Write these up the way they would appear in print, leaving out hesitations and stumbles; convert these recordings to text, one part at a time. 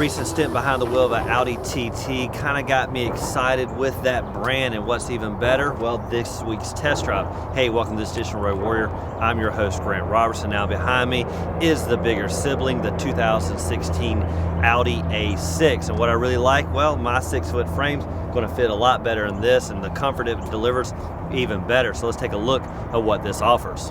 recent stint behind the wheel of an Audi TT kind of got me excited with that brand, and what's even better, well, this week's test drive. Hey, welcome to this edition of Road Warrior. I'm your host, Grant Roberson. Now behind me is the bigger sibling, the 2016 Audi A6. And what I really like, well, my 6-foot frame's going to fit a lot better in this, and the comfort it delivers even better. So let's take a look at what this offers.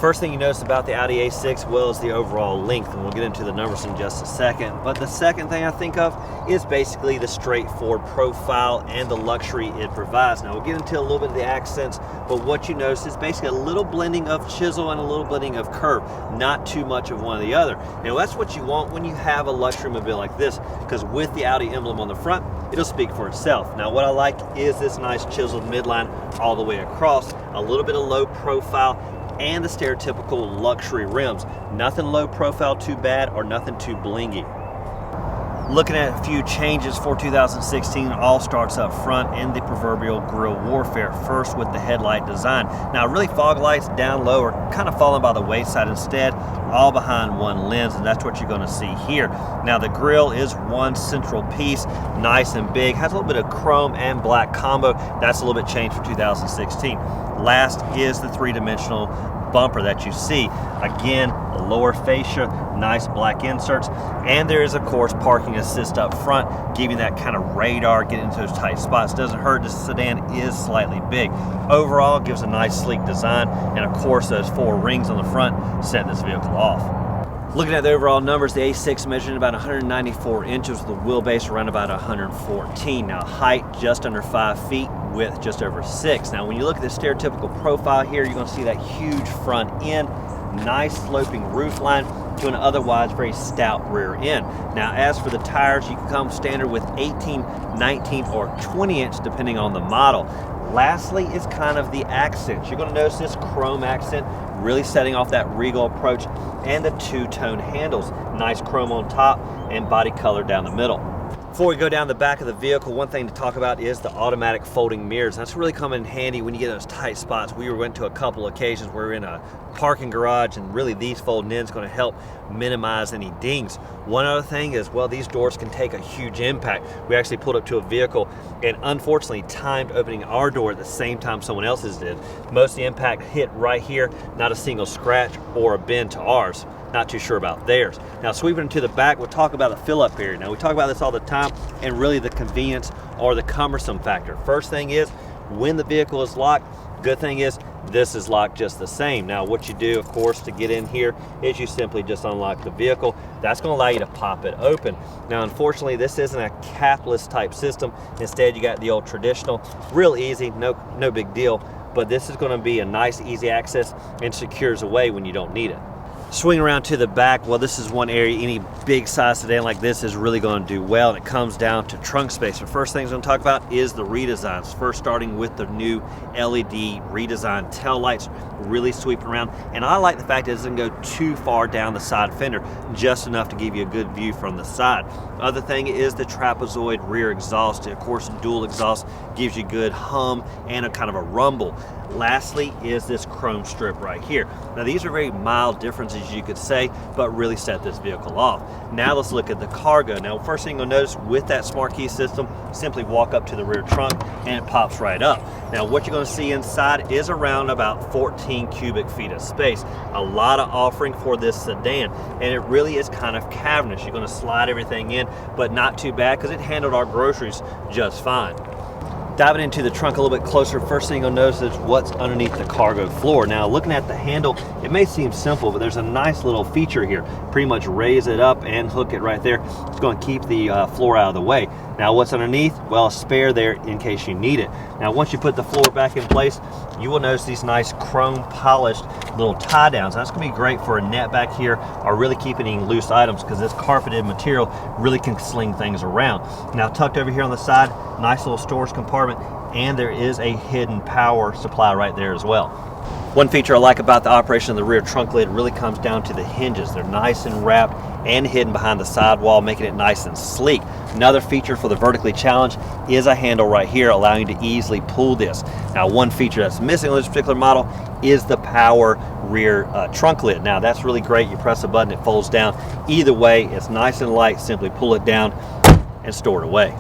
First thing you notice about the Audi A6, well, is the overall length, and we'll get into the numbers in just a second. But the second thing I think of is basically the straightforward profile and the luxury it provides. Now we'll get into a little bit of the accents, but what you notice is basically a little blending of chisel and a little blending of curve, not too much of one or the other. Now that's what you want when you have a luxury mobile like this, because with the Audi emblem on the front, it'll speak for itself. Now what I like is this nice chiseled midline all the way across, a little bit of low profile, and the stereotypical luxury rims. Nothing low profile too bad or nothing too blingy. Looking at a few changes for 2016, all starts up front in the proverbial grille warfare. First with the headlight design. Now really fog lights down low are kind of falling by the wayside instead, all behind one lens, and that's what you're going to see here. Now the grille is one central piece, nice and big, has a little bit of chrome and black combo. That's a little bit changed for 2016. Last is the three-dimensional bumper that you see. Again, lower fascia, nice black inserts, and there is of course parking assist up front, giving that kind of radar, getting into those tight spots. Doesn't hurt. This sedan is slightly big. Overall, gives a nice sleek design, and of course those 4 rings on the front set this vehicle off. Looking at the overall numbers, the A6 measuring about 194 inches with a wheelbase around about 114. Now height just under 5 feet, width just over 6. Now when you look at the stereotypical profile here, you're going to see that huge front end, nice sloping roof line to an otherwise very stout rear end. Now as for the tires, you can come standard with 18, 19, or 20 inch depending on the model. Lastly is kind of the accents. You're going to notice this chrome accent really setting off that regal approach, and the two-tone handles. Nice chrome on top and body color down the middle. Before we go down the back of the vehicle, one thing to talk about is the automatic folding mirrors. That's really coming in handy when you get in those tight spots. We went to a couple occasions where we're in a parking garage, and really these folding in is going to help minimize any dings. One other thing is, well, these doors can take a huge impact. We actually pulled up to a vehicle and unfortunately timed opening our door at the same time someone else's did. Most of the impact hit right here, not a single scratch or a bend to ours. Not too sure about theirs. Now sweeping into the back, we'll talk about the fill-up area. Now we talk about this all the time, and really the convenience or the cumbersome factor. First thing is, when the vehicle is locked, good thing is this is locked just the same. Now what you do, of course, to get in here is you simply just unlock the vehicle. That's going to allow you to pop it open. Now unfortunately this isn't a capless type system. Instead you got the old traditional, real easy, no big deal, but this is going to be a nice easy access and secures away when you don't need it. Swing around to the back, well, this is one area any big size sedan like this is really going to do well, and it comes down to trunk space. The first thing I'm going to talk about is the redesigns. First, starting with the new LED redesigned tail lights, really sweeping around, and I like the fact that it doesn't go too far down the side fender, just enough to give you a good view from the side. Other thing is the trapezoid rear exhaust. Of course, dual exhaust gives you good hum and a kind of a rumble. Lastly is this chrome strip right here. Now these are very mild differences, you could say, but really set this vehicle off. Now let's look at the cargo. Now first thing you'll notice with that smart key system, simply walk up to the rear trunk and it pops right up. Now what you're going to see inside is around about 14 cubic feet of space. A lot of offering for this sedan, and it really is kind of cavernous. You're going to slide everything in, but not too bad because it handled our groceries just fine. Diving into the trunk a little bit closer, first thing you'll notice is what's underneath the cargo floor. Now looking at the handle, it may seem simple, but there's a nice little feature here. Pretty much raise it up and hook it right there. It's going to keep the floor out of the way. Now what's underneath? Well, a spare there in case you need it. Now once you put the floor back in place, you will notice these nice chrome polished little tie downs. That's going to be great for a net back here, or really keeping any loose items, because this carpeted material really can sling things around. Now tucked over here on the side, nice little storage compartment, and there is a hidden power supply right there as well. One feature I like about the operation of the rear trunk lid really comes down to the hinges. They're nice and wrapped and hidden behind the sidewall, making it nice and sleek. Another feature for the vertically challenged is a handle right here, allowing you to easily pull this. Now, one feature that's missing on this particular model is the power rear trunk lid. Now that's really great. You press a button, it folds down. Either way, it's nice and light. Simply pull it down and store it away.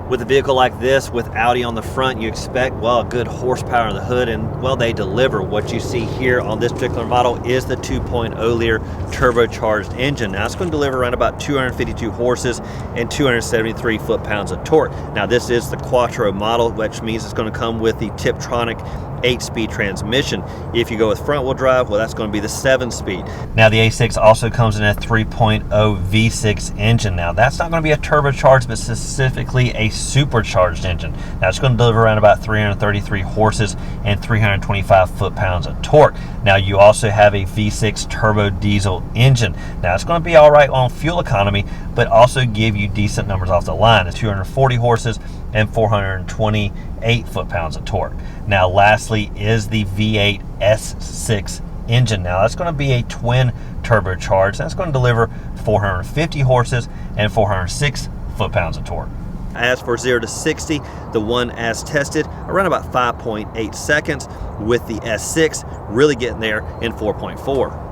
With a vehicle like this, with Audi on the front, you expect, well, a good horsepower in the hood, and well, they deliver. What you see here on this particular model is the 2.0 liter turbocharged engine. Now it's going to deliver around about 252 horses and 273 foot-pounds of torque. Now this is the Quattro model, which means it's going to come with the Tiptronic 8-speed transmission. If you go with front-wheel drive, well, that's going to be the 7-speed. Now the A6 also comes in a 3.0 V6 engine. Now that's not going to be a turbocharged, but specifically a supercharged engine. Now it's going to deliver around about 333 horses and 325 foot-pounds of torque. Now you also have a V6 turbo diesel engine. Now it's going to be all right on fuel economy, but also give you decent numbers off the line. It's 240 horses and 428 foot-pounds of torque. Now lastly is the V8 S6 engine. Now that's going to be a twin turbocharged. That's going to deliver 450 horses and 406 foot-pounds of torque. As for 0 to 60, the one as tested, around about 5.8 seconds, with the S6 really getting there in 4.4.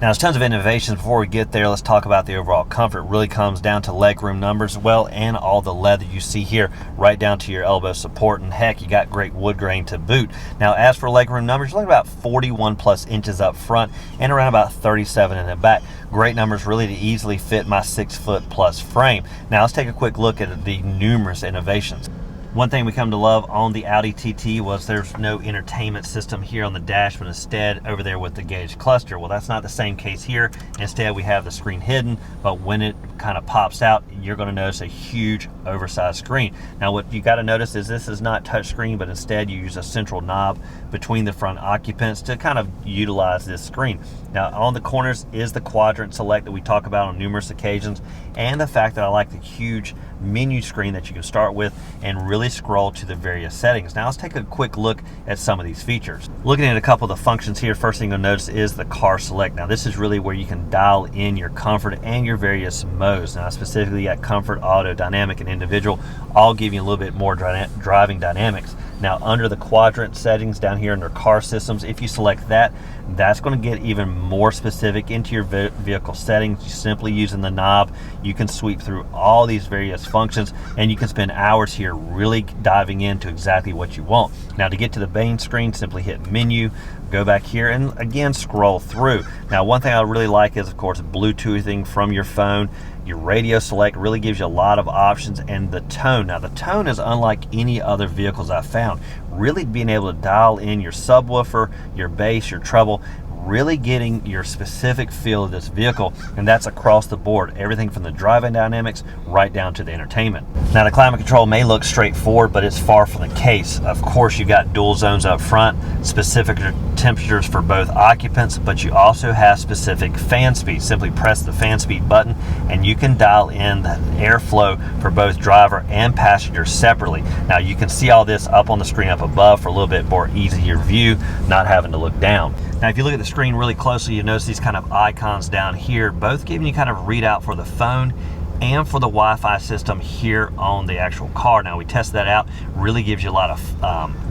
Now, there's tons of innovations. Before we get there, let's talk about the overall comfort. It really comes down to legroom numbers, well, and all the leather you see here, right down to your elbow support, and heck, you got great wood grain to boot. Now, as for legroom numbers, you're looking about 41 plus inches up front and around about 37 in the back. Great numbers, really, to easily fit my 6-foot plus frame. Now, let's take a quick look at the numerous innovations. One thing we come to love on the Audi TT was there's no entertainment system here on the dash, but instead over there with the gauge cluster. Well, that's not the same case here. Instead, we have the screen hidden, but when it kind of pops out, you're going to notice a huge oversized screen. Now, what you got to notice is this is not touch screen, but instead you use a central knob between the front occupants to kind of utilize this screen. Now, on the corners is the quadrant select that we talk about on numerous occasions, and the fact that I like the huge menu screen that you can start with and really scroll to the various settings. Now let's take a quick look at some of these features. Looking at a couple of the functions here, first thing you'll notice is the car select. Now this is really where you can dial in your comfort and your various modes. Now specifically at comfort, auto, dynamic, and individual, all give you a little bit more driving dynamics. Now under the quadrant settings down here under car systems, if you select that, that's going to get even more specific into your vehicle settings. Simply using the knob, you can sweep through all these various functions, and you can spend hours here really diving into exactly what you want. Now to get to the main screen, simply hit menu, go back here, and again scroll through. Now one thing I really like is, of course, Bluetoothing from your phone. Your radio select really gives you a lot of options, and the tone. Now the tone is unlike any other vehicles I've found. Really being able to dial in your subwoofer, your bass, your treble, really getting your specific feel of this vehicle, and that's across the board. Everything from the driving dynamics right down to the entertainment. Now the climate control may look straightforward, but it's far from the case. Of course, you got dual zones up front, specific temperatures for both occupants, but you also have specific fan speed. Simply press the fan speed button and you can dial in the airflow for both driver and passenger separately. Now you can see all this up on the screen up above for a little bit more easier view, not having to look down. Now if you look at the screen really closely, you notice these kind of icons down here, both giving you kind of readout for the phone and for the Wi-Fi system here on the actual car. Now we tested that out, really gives you a lot of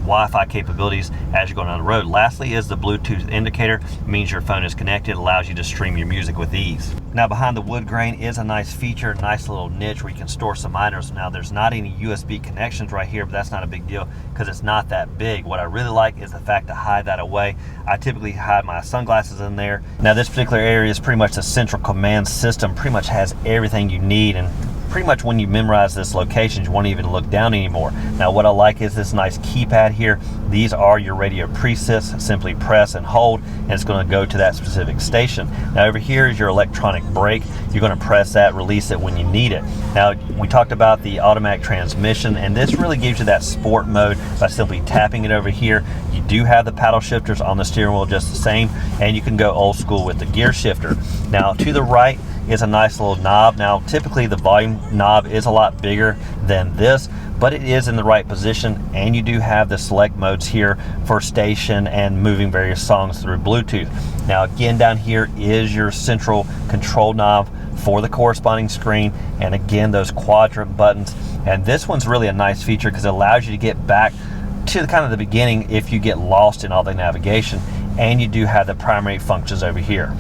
Wi-Fi capabilities as you're going down the road. Lastly is the Bluetooth indicator, means your phone is connected, allows you to stream your music with ease. Now behind the wood grain is a nice feature, nice little niche where you can store some items. Now there's not any USB connections right here, but that's not a big deal because it's not that big. What I really like is the fact to hide that away. I typically hide my sunglasses in there. Now this particular area is pretty much the central command system, pretty much has everything you need, and pretty much when you memorize this location, you won't even look down anymore. Now what I like is this nice keypad here. These are your radio presets. Simply press and hold, and it's going to go to that specific station. Now over here is your electronic brake. You're going to press that, release it when you need it. Now we talked about the automatic transmission, and this really gives you that sport mode by simply tapping it over here. You do have the paddle shifters on the steering wheel just the same, and you can go old school with the gear shifter. Now to the right is a nice little knob. Now typically the volume knob is a lot bigger than this, but it is in the right position, and you do have the select modes here for station and moving various songs through Bluetooth. Now again, down here is your central control knob for the corresponding screen, and again those quadrant buttons. And this one's really a nice feature because it allows you to get back to the beginning if you get lost in all the navigation. and you do have the primary functions over here.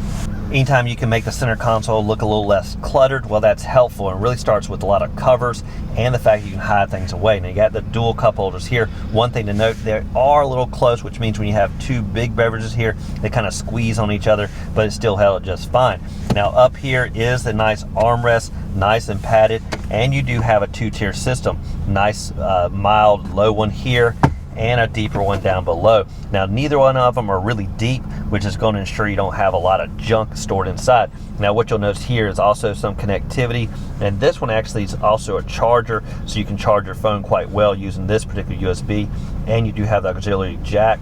Anytime you can make the center console look a little less cluttered, well, that's helpful, and it really starts with a lot of covers and the fact that you can hide things away. Now you got the dual cup holders here. One thing to note, they are a little close, which means when you have two big beverages here, they kind of squeeze on each other, but it still held just fine. Now up here is the nice armrest, nice and padded, and you do have a two-tier system. Nice mild low one here, and a deeper one down below. Now neither one of them are really deep, which is going to ensure you don't have a lot of junk stored inside. Now what you'll notice here is also some connectivity, and this one actually is also a charger, so you can charge your phone quite well using this particular USB, and you do have the auxiliary jack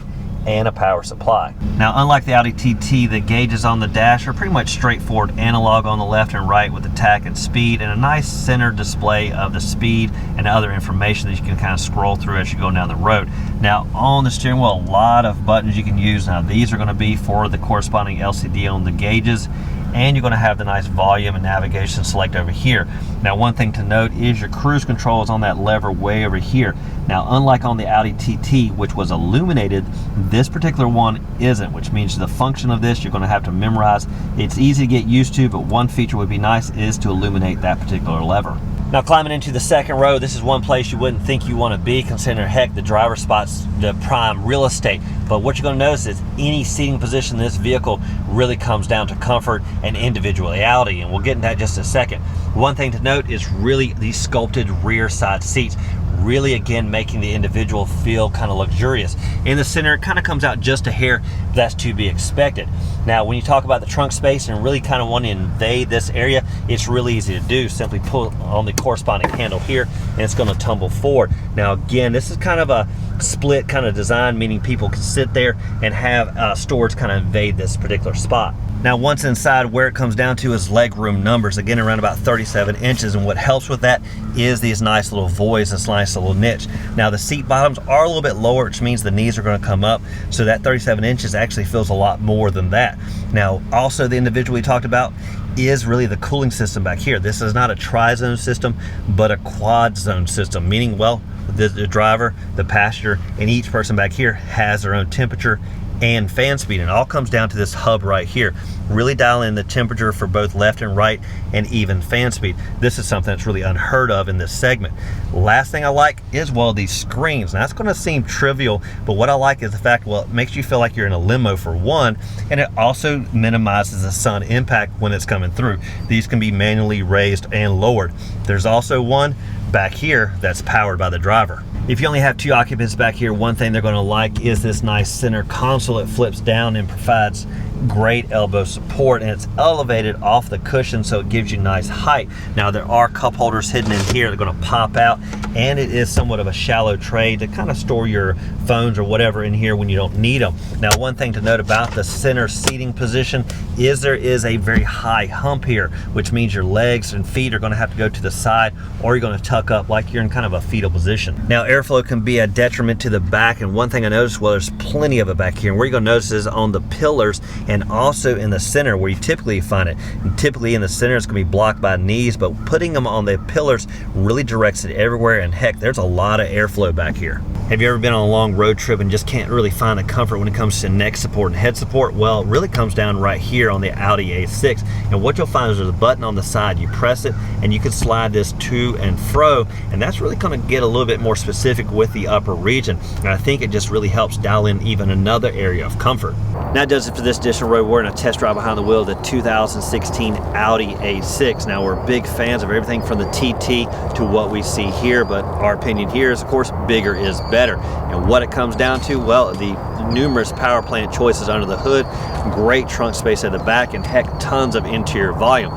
and a power supply. Now unlike the Audi TT, the gauges on the dash are pretty much straightforward analog on the left and right with the tach and speed, and a nice center display of the speed and other information that you can kind of scroll through as you go down the road. Now on the steering wheel, a lot of buttons you can use. Now these are going to be for the corresponding LCD on the gauges, and you're going to have the nice volume and navigation select over here. Now one thing to note is your cruise control is on that lever way over here. Now unlike on the Audi TT, which was illuminated, this particular one isn't, which means the function of this you're going to have to memorize. It's easy to get used to, but one feature would be nice is to illuminate that particular lever. Now climbing into the second row, this is one place you wouldn't think you want to be, considering heck, the driver's spot's the prime real estate. But what you're going to notice is any seating position in this vehicle really comes down to comfort and individuality, and we'll get into that in just a second. One thing to note is really these sculpted rear side seats, really again making the individual feel kind of luxurious. In the center, it kind of comes out just a hair, but that's to be expected. Now when you talk about the trunk space and really kind of want to invade this area, it's really easy to do. Simply pull on the corresponding handle here and it's going to tumble forward. Now again, this is kind of a split kind of design, meaning people can sit there and have storage kind of invade this particular spot. Now once inside, where it comes down to is legroom numbers, again around about 37 inches, and what helps with that is these nice little voids, this nice little niche. Now the seat bottoms are a little bit lower, which means the knees are going to come up, so that 37 inches actually feels a lot more than that. Now also the individual we talked about is really the cooling system back here. This is not a tri-zone system, but a quad zone system, meaning, well, the driver, the passenger, and each person back here has their own temperature and fan speed, and it all comes down to this hub right here. Really dial in the temperature for both left and right, and even fan speed. This is something that's really unheard of in this segment. Last thing I like is, well, these screens. Now that's going to seem trivial, but what I like is the fact, well, it makes you feel like you're in a limo for one, and it also minimizes the sun impact when it's coming through. These can be manually raised and lowered. There's also one back here that's powered by the driver. If you only have two occupants back here, one thing they're going to like is this nice center console. It flips down and provides great elbow support, and it's elevated off the cushion, so it gives you nice height. Now there are cup holders hidden in here. They're going to pop out, and it is somewhat of a shallow tray to kind of store your phones or whatever in here when you don't need them. Now one thing to note about the center seating position is there is a very high hump here, which means your legs and feet are going to have to go to the side, or you're going to tuck up like you're in kind of a fetal position. Now airflow can be a detriment to the back, and one thing I noticed, well, there's plenty of it back here, and where you're going to notice is on the pillars and also in the center where you typically find it. And typically in the center it's going to be blocked by knees, but putting them on the pillars really directs it everywhere, and heck, there's a lot of airflow back here. Have you ever been on a long road trip and just can't really find the comfort when it comes to neck support and head support? Well, it really comes down right here on the Audi A6, and what you'll find is there's a button on the side. You press it and you can slide this to and fro, and that's really going to get a little bit more specific with the upper region, and I think it just really helps dial in even another area of comfort. That does it for this edition of Road Warrior, and a test drive behind the wheel of the 2016 Audi A6. Now we're big fans of everything from the TT to what we see here, but our opinion here is, of course, bigger is better. And what it comes down to, well, the numerous power plant choices under the hood, great trunk space at the back, and heck, tons of interior volume.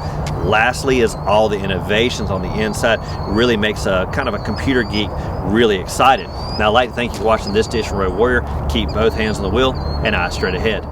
Lastly is all the innovations on the inside. Really makes a kind of a computer geek really excited. Now I'd like to thank you for watching this edition of Road Warrior. Keep both hands on the wheel and eyes straight ahead.